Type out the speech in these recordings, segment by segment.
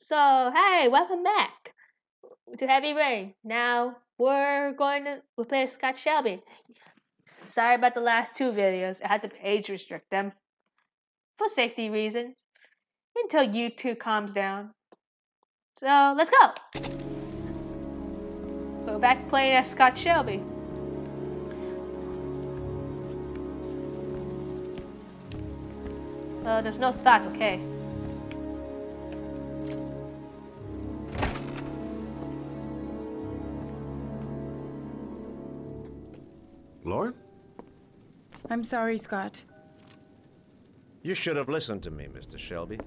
So, hey, welcome back to Heavy Rain. Now, we're going to replace Scott Shelby. Sorry about the last two videos. I had to age restrict them for safety reasons until YouTube calms down. So, let's go. We're back playing as Scott Shelby. There's no thoughts, okay. Lauren? I'm sorry, Scott. You should have listened to me, Mr. Shelby.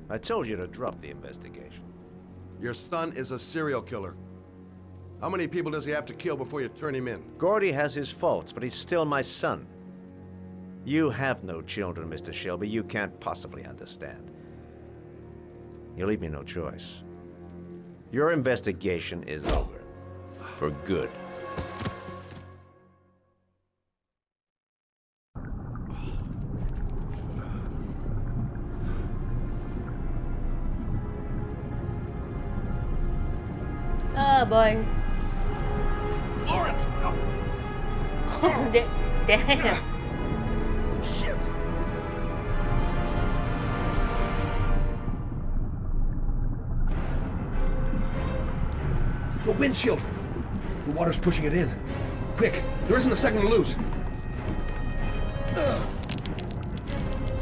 I told you to drop the investigation. Your son is a serial killer. How many people does he have to kill before you turn him in? Gordy has his faults, but he's still my son. You have no children, Mr. Shelby. You can't possibly understand. You leave me no choice. Your investigation is over. For good. Oh boy. Lauren! Oh, damn. Shit! The windshield! The water's pushing it in. Quick, there isn't a second to lose.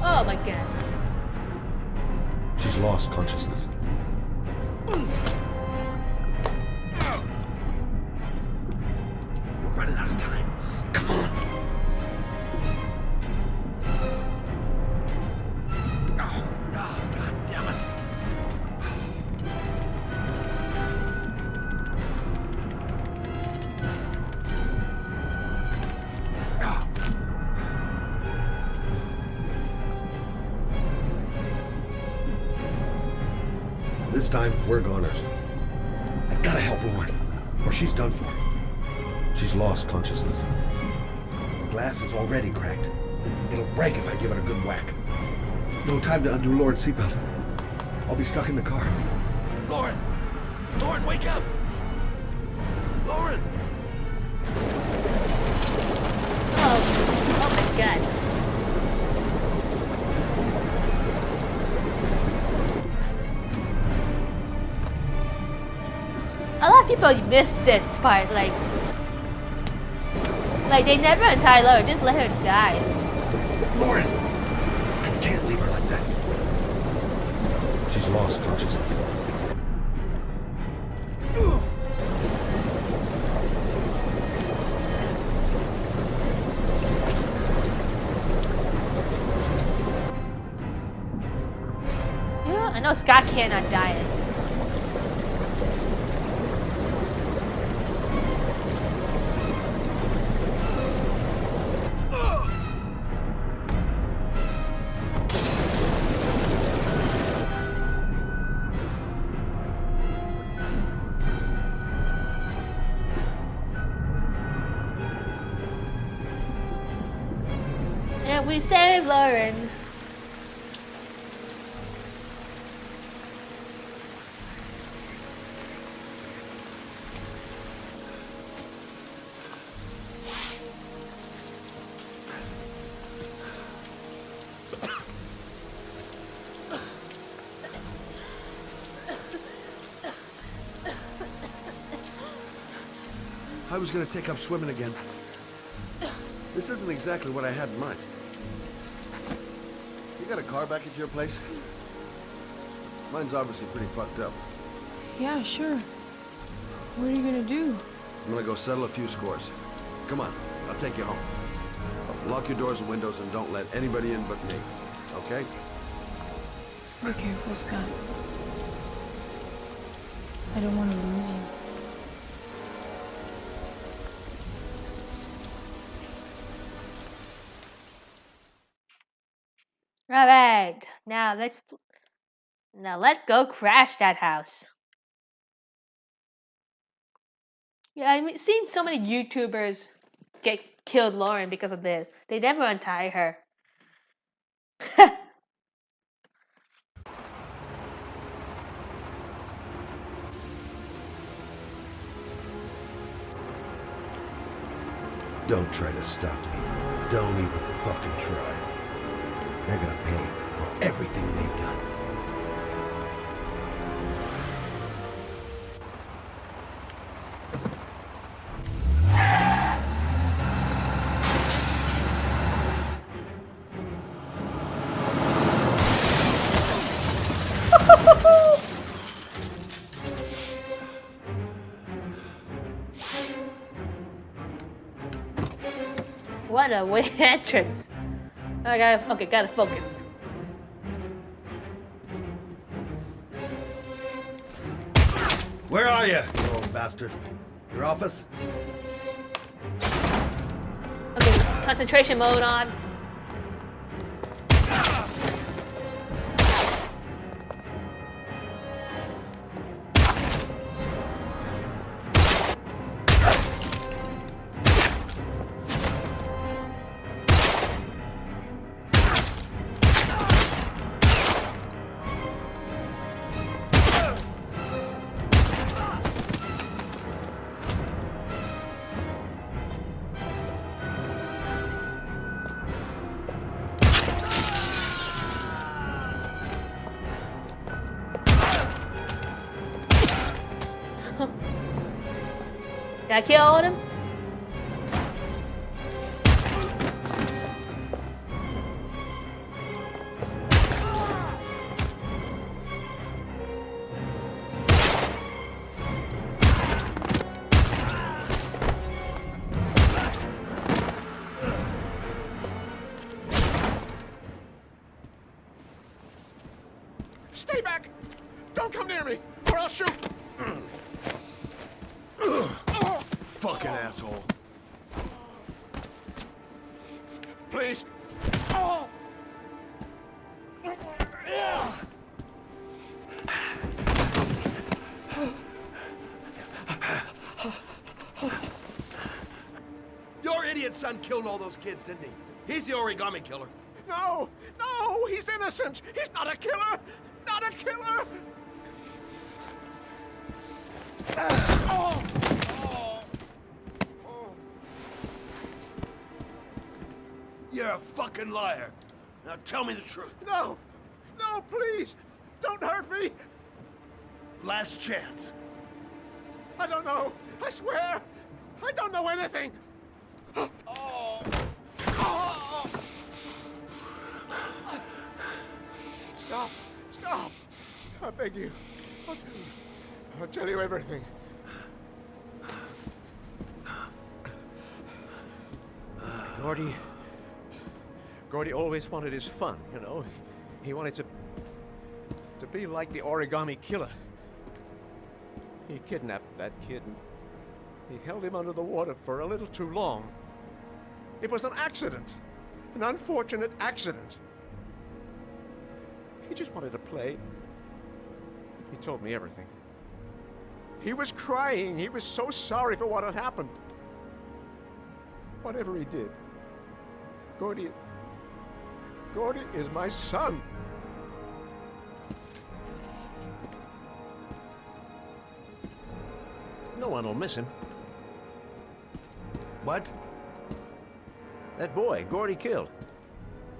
Oh my god. She's lost consciousness. We're running out of time. Come on. Oh, God damn it. This time, we're goners. I gotta help Lauren, or she's done for. She's lost consciousness. The glass is already cracked. It'll break if I give it a good whack. No time to undo Lauren's seatbelt. I'll be stuck in the car. Lauren! Lauren, wake up! Lauren! Oh my god. A lot of people miss this part, like they never untie Laura, just let her die. Lauren! I can't leave her like that. She's lost consciousness. Yeah, I know Scott cannot die. And we save Lauren. I was gonna take up swimming again. This isn't exactly what I had in mind. You got a car back at your place? Mine's obviously pretty fucked up. Yeah, sure. What are you gonna do? I'm gonna go settle a few scores. Come on, I'll take you home. Lock your doors and windows and don't let anybody in but me. Okay? Be careful, Scott. I don't want to lose you. Alright, now let's go crash that house. Yeah, I've seen so many YouTubers get killed Lauren because of this. They never untie her. Don't try to stop me. Don't even fucking try. They're gonna pay for everything they've done. What a weird entrance. Gotta focus. Where are you old bastard? Your office? Okay, concentration mode on. Did I kill all of them? Stay back! Don't come near me, or I'll shoot! Fucking asshole. Please. Your idiot son killed all those kids, didn't he? He's the origami killer. No! No! He's innocent! He's not a killer! Not a killer! You're a fucking liar. Now tell me the truth. No! No, please! Don't hurt me! Last chance. I don't know! I swear! I don't know anything! Stop! Stop! I beg you. I'll tell you everything. Gordy always wanted his fun, you know. He wanted to be like the origami killer. He kidnapped that kid and he held him under the water for a little too long. It was an accident, an unfortunate accident. He just wanted to play. He told me everything. He was crying. He was so sorry for what had happened. Whatever he did, Gordy is my son. No one will miss him. What? That boy, Gordy killed.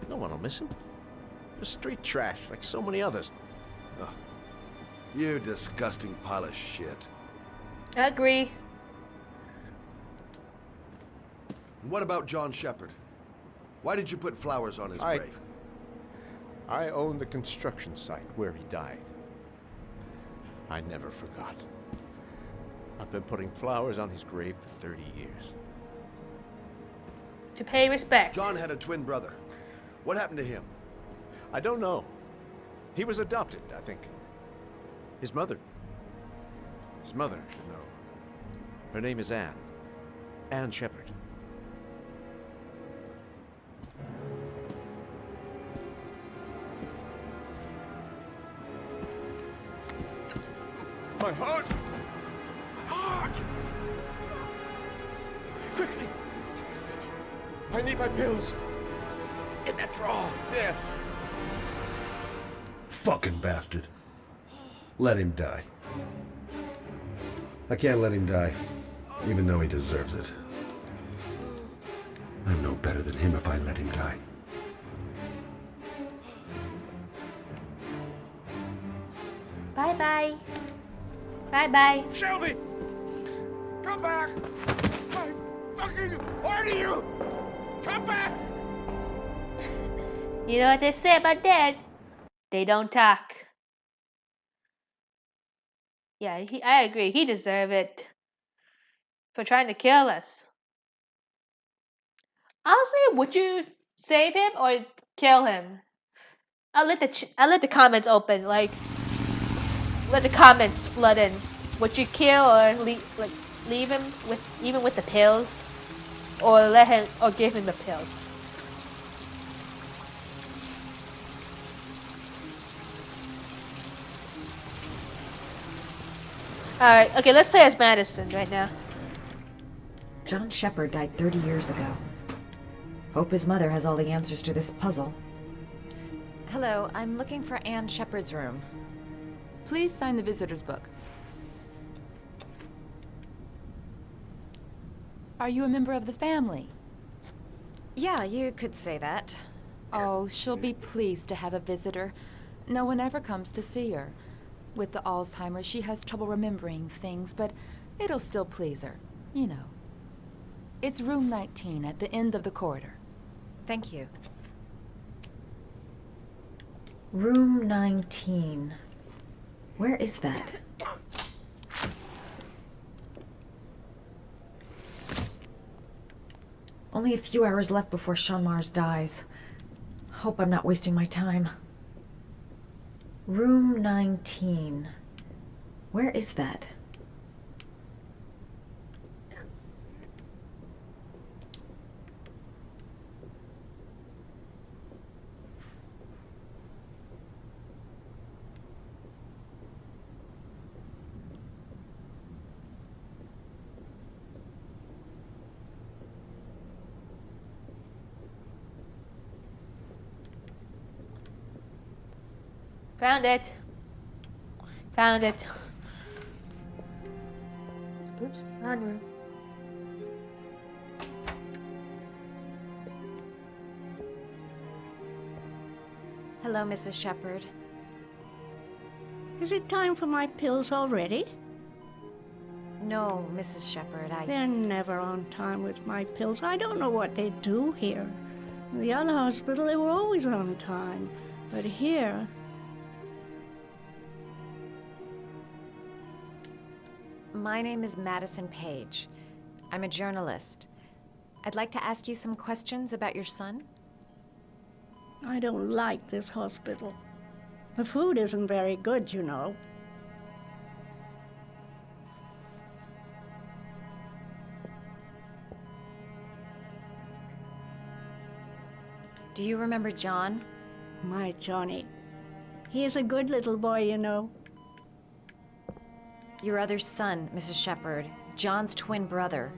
No one will miss him. Just street trash, like so many others. Oh, you disgusting pile of shit. I agree. And what about John Shepard? Why did you put flowers on his grave? I own the construction site where he died. I never forgot. I've been putting flowers on his grave for 30 years. To pay respect. John had a twin brother. What happened to him? I don't know. He was adopted, I think. His mother should know. Her name is Ann. Ann Shepard. My heart! My heart! Quickly! I need my pills. In that drawer. There. Fucking bastard. Let him die. I can't let him die, even though he deserves it. I'm no better than him if I let him die. Bye-bye. Bye-bye. Shelby! Come back! I fucking order you! Come back! You know what they say about dead? They don't talk. Yeah, I agree. He deserved it for trying to kill us. Honestly, would you save him or kill him? I'll let the comments open. Like, let the comments flood in. Would you kill or leave him with the pills, or give him the pills? Alright, okay, let's play as Madison right now. John Shepard died 30 years ago. Hope his mother has all the answers to this puzzle. Hello, I'm looking for Ann Shepard's room. Please sign the visitor's book. Are you a member of the family? Yeah, you could say that. Oh, she'll be pleased to have a visitor. No one ever comes to see her. With the Alzheimer's, she has trouble remembering things, but it'll still please her. You know. It's room 19 at the end of the corridor. Thank you. Room 19. Where is that? Only a few hours left before Sean Mars dies. Hope I'm not wasting my time. Room 19. Where is that? Found it. Found it. Oops, wrong room. Hello, Mrs. Shepard. Is it time for my pills already? No, Mrs. Shepard, They're never on time with my pills. I don't know what they do here. In the other hospital, they were always on time. But here... My name is Madison Page. I'm a journalist. I'd like to ask you some questions about your son. I don't like this hospital. The food isn't very good, you know. Do you remember John? My Johnny. He is a good little boy, you know. Your other son, Mrs. Shepard, John's twin brother.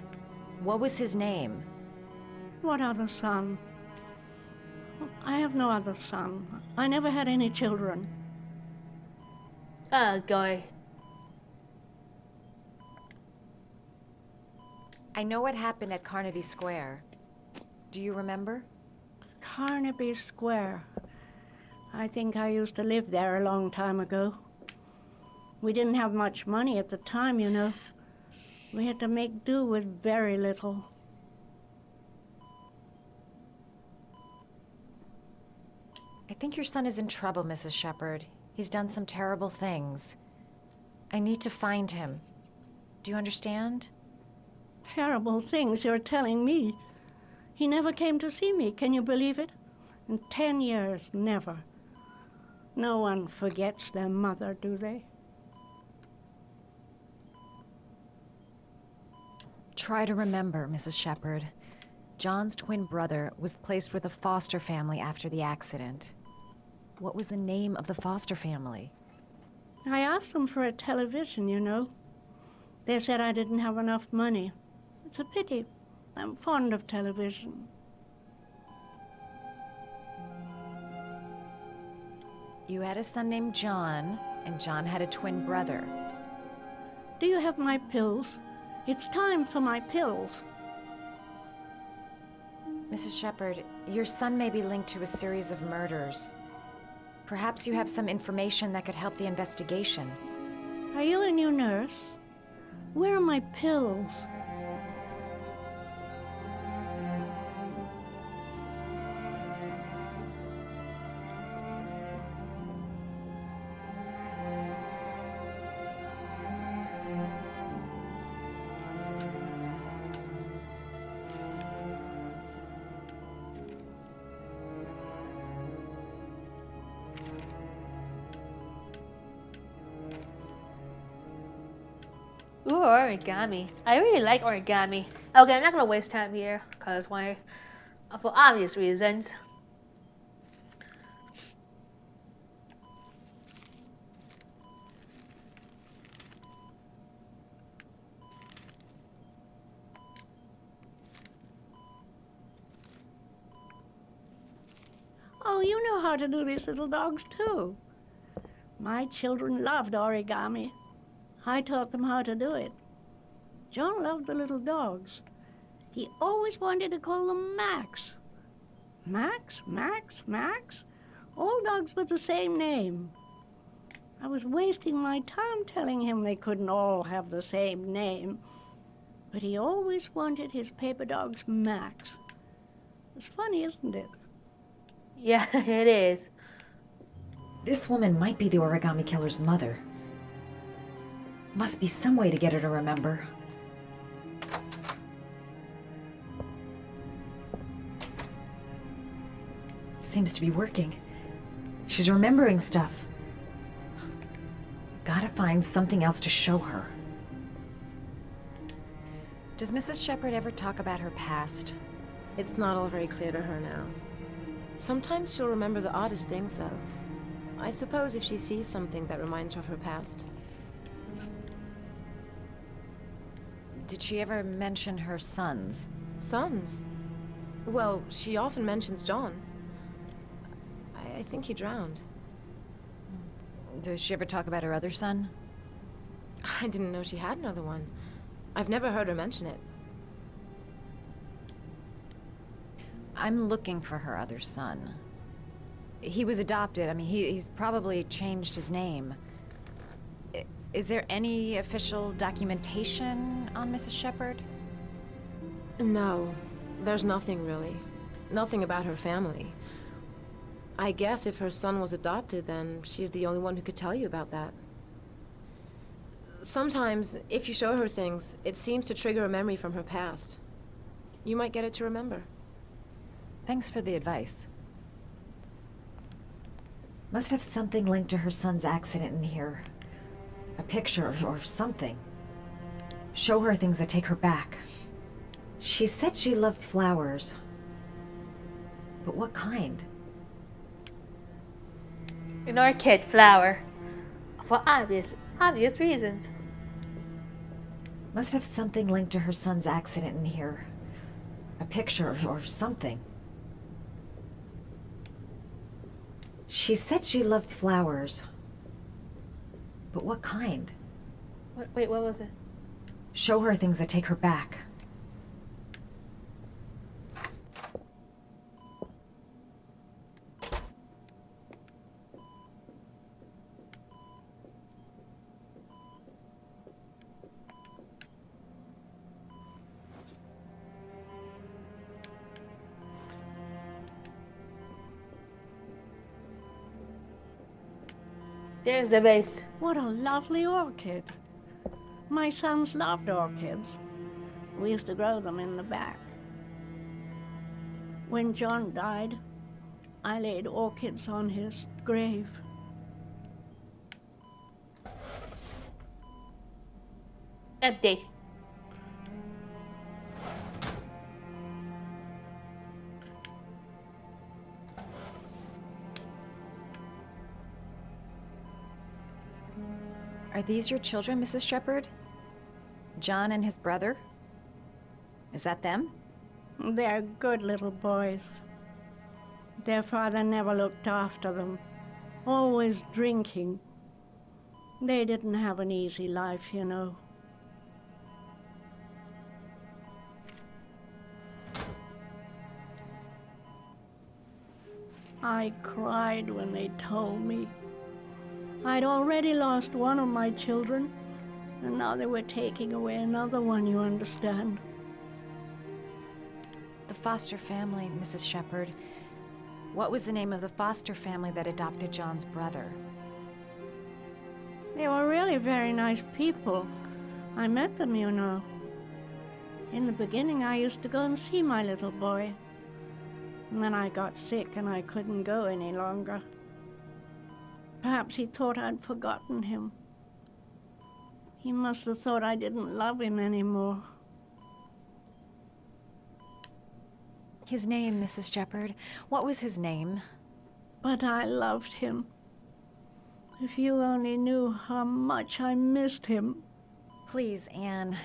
What was his name? What other son? I have no other son. I never had any children. Oh, Gordy. I know what happened at Carnaby Square. Do you remember? Carnaby Square. I think I used to live there a long time ago. We didn't have much money at the time, you know. We had to make do with very little. I think your son is in trouble, Mrs. Shepard. He's done some terrible things. I need to find him. Do you understand? Terrible things you're telling me. He never came to see me, can you believe it? In 10 years, never. No one forgets their mother, do they? Try to remember, Mrs. Shepard. John's twin brother was placed with a foster family after the accident. What was the name of the foster family? I asked them for a television, you know. They said I didn't have enough money. It's a pity. I'm fond of television. You had a son named John, and John had a twin brother. Do you have my pills? It's time for my pills. Mrs. Shepard, your son may be linked to a series of murders. Perhaps you have some information that could help the investigation. Are you a new nurse? Where are my pills? Ooh, origami. I really like origami. Okay, I'm not gonna waste time here, cause why? For obvious reasons. Oh, you know how to do these little dogs too. My children loved origami. I taught them how to do it. John loved the little dogs. He always wanted to call them Max. Max, Max, Max. All dogs with the same name. I was wasting my time telling him they couldn't all have the same name. But he always wanted his paper dogs Max. It's funny, isn't it? Yeah, it is. This woman might be the origami killer's mother. Must be some way to get her to remember. Seems to be working. She's remembering stuff. Gotta find something else to show her. Does Mrs. Shepard ever talk about her past? It's not all very clear to her now. Sometimes she'll remember the oddest things, though. I suppose if she sees something that reminds her of her past. Did she ever mention her sons? Sons? Well, she often mentions John. I think he drowned. Does she ever talk about her other son? I didn't know she had another one. I've never heard her mention it. I'm looking for her other son. He was adopted. I mean, he's probably changed his name. Is there any official documentation on Mrs. Shepard? No, there's nothing really. Nothing about her family. I guess if her son was adopted, then she's the only one who could tell you about that. Sometimes, if you show her things, it seems to trigger a memory from her past. You might get it to remember. Thanks for the advice. Must have something linked to her son's accident in here. A picture or something. Show her things that take her back. She said she loved flowers. But what kind? An orchid flower. For obvious reasons. Must have something linked to her son's accident in here. A picture or something. She said she loved flowers. But what kind? Wait, what was it? Show her things that take her back. There's the vase. What a lovely orchid. My sons loved orchids. We used to grow them in the back. When John died, I laid orchids on his grave. Empty. Are these your children, Mrs. Shepard? John and his brother? Is that them? They're good little boys. Their father never looked after them, always drinking. They didn't have an easy life, you know. I cried when they told me. I'd already lost one of my children, and now they were taking away another one, you understand. The foster family, Mrs. Shepard. What was the name of the foster family that adopted John's brother? They were really very nice people. I met them, you know. In the beginning, I used to go and see my little boy. And then I got sick and I couldn't go any longer. Perhaps he thought I'd forgotten him. He must have thought I didn't love him anymore. His name, Mrs. Shepard. What was his name? But I loved him. If you only knew how much I missed him. Please, Anne.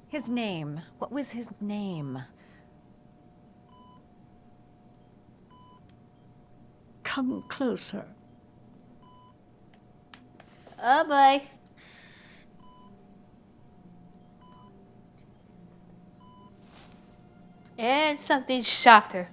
His name. What was his name? Come closer. Oh boy. And something shocked her.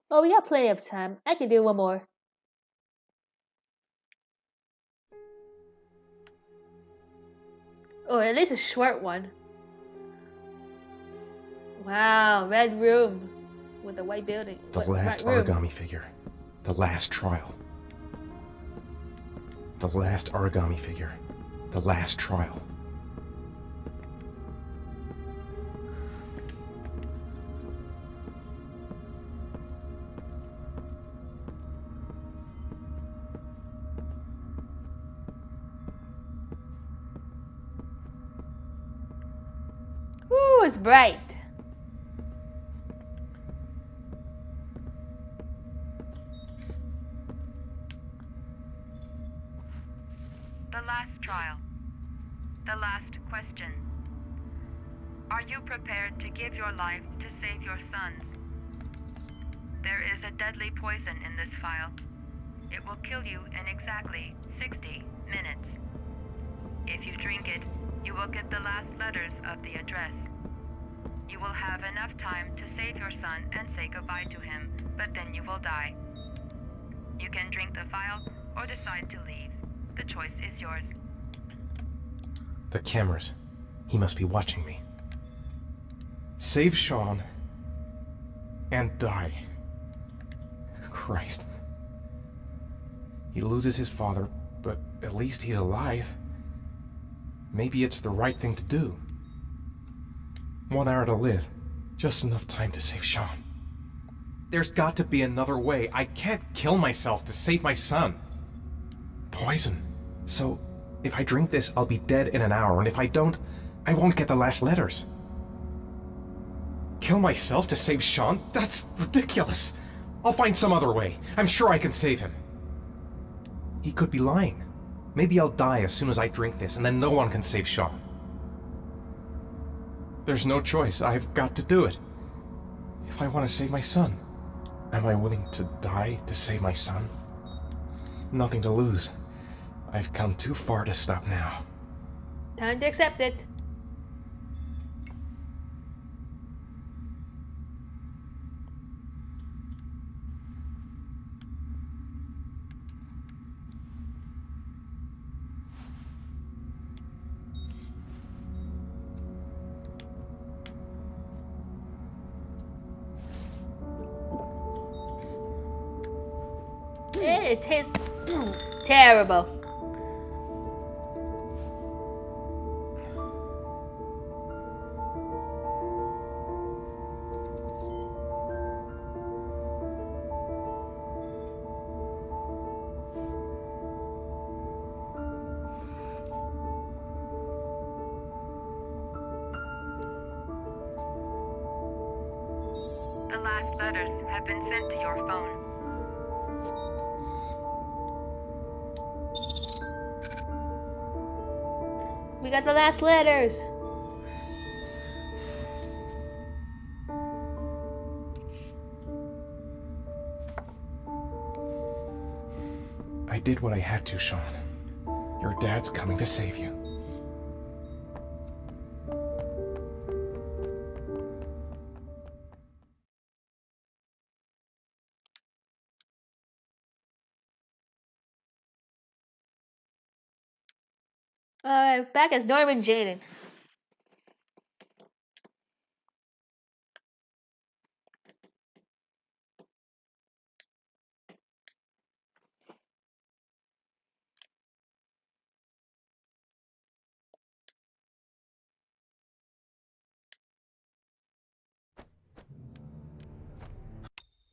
Oh, we have plenty of time. I can do one more. Or at least a short one. Wow, red room with a white building. The last room. origami figure. The last trial. The last origami figure. The last trial. Ooh, it's bright. The last trial. The last question. Are you prepared to give your life to save your sons? There is a deadly poison in this vial. It will kill you in exactly 60 minutes. If you drink it, you will get the last letters of the address. You will have enough time to save your son and say goodbye to him, but then you will die. You can drink the vial or decide to leave. The choice is yours. The cameras. He must be watching me. Save Sean and die. Christ. He loses his father, but at least he's alive. Maybe it's the right thing to do. 1 hour to live. Just enough time to save Sean. There's got to be another way. I can't kill myself to save my son. Poison. So, if I drink this, I'll be dead in an hour, and if I don't, I won't get the last letters. Kill myself to save Sean? That's ridiculous. I'll find some other way. I'm sure I can save him. He could be lying. Maybe I'll die as soon as I drink this, and then no one can save Sean. There's no choice. I've got to do it. If I want to save my son, am I willing to die to save my son? Nothing to lose. I've come too far to stop now. Time to accept it. It tastes terrible. The last letters have been sent to your phone. We got the last letters. I did what I had to, Sean. Your dad's coming to save you. Alright, back as Norman Jaden.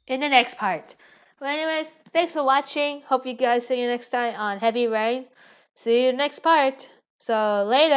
In the next part. Well, anyways, thanks for watching. Hope you guys see you next time on Heavy Rain. See you next part. So, later.